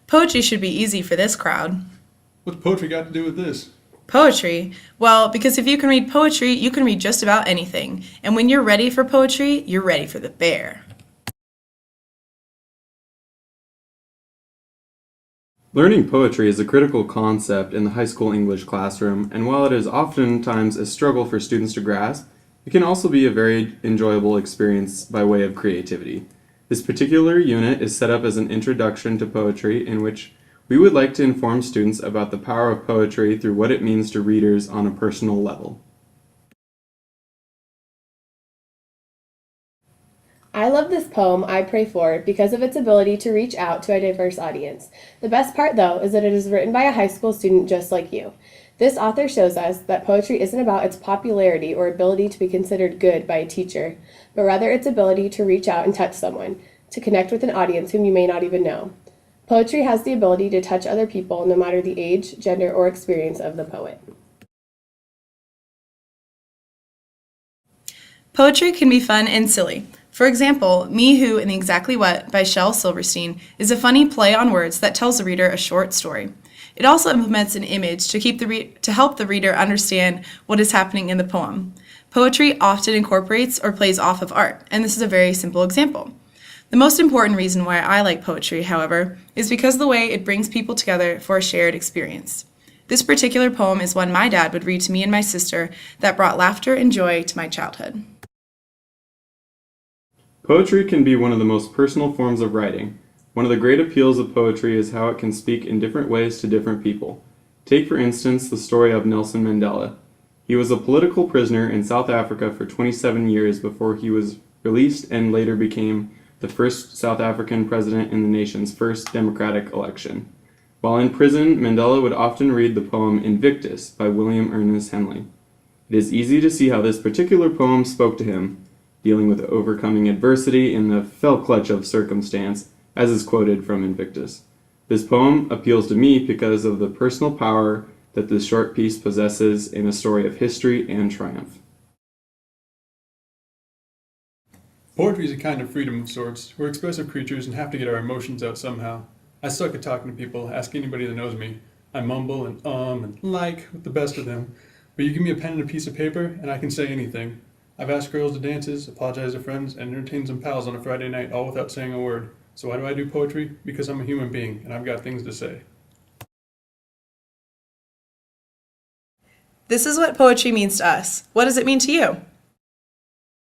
Poetry should be easy for this crowd. What's poetry got to do with this? Poetry? Well, because if you can read poetry, you can read just about anything. And when you're ready for poetry, you're ready for the bear. Learning poetry is a critical concept in the high school English classroom, and while it is oftentimes a struggle for students to grasp, it can also be a very enjoyable experience by way of creativity. This particular unit is set up as an introduction to poetry in which we would like to inform students about the power of poetry through what it means to readers on a personal level. I love this poem, I Pray For, because of its ability to reach out to a diverse audience. The best part, though, is that it is written by a high school student just like you. This author shows us that poetry isn't about its popularity or ability to be considered good by a teacher, but rather its ability to reach out and touch someone, to connect with an audience whom you may not even know. Poetry has the ability to touch other people no matter the age, gender, or experience of the poet. Poetry can be fun and silly. For example, Me Who and Exactly What by Shel Silverstein is a funny play on words that tells the reader a short story. It also implements an image to help the reader understand what is happening in the poem. Poetry often incorporates or plays off of art, and this is a very simple example. The most important reason why I like poetry, however, is because of the way it brings people together for a shared experience. This particular poem is one my dad would read to me and my sister that brought laughter and joy to my childhood. Poetry can be one of the most personal forms of writing. One of the great appeals of poetry is how it can speak in different ways to different people. Take, for instance, the story of Nelson Mandela. He was a political prisoner in South Africa for 27 years before he was released and later became the first South African president in the nation's first democratic election. While in prison, Mandela would often read the poem Invictus by William Ernest Henley. It is easy to see how this particular poem spoke to him, dealing with overcoming adversity in the fell clutch of circumstance, as is quoted from Invictus. This poem appeals to me because of the personal power that this short piece possesses in a story of history and triumph. Poetry is a kind of freedom of sorts. We're expressive creatures and have to get our emotions out somehow. I suck at talking to people, ask anybody that knows me. I mumble and like with the best of them. But you give me a pen and a piece of paper and I can say anything. I've asked girls to dances, apologized to friends, and entertained some pals on a Friday night, all without saying a word. So why do I do poetry? Because I'm a human being, and I've got things to say. This is what poetry means to us. What does it mean to you?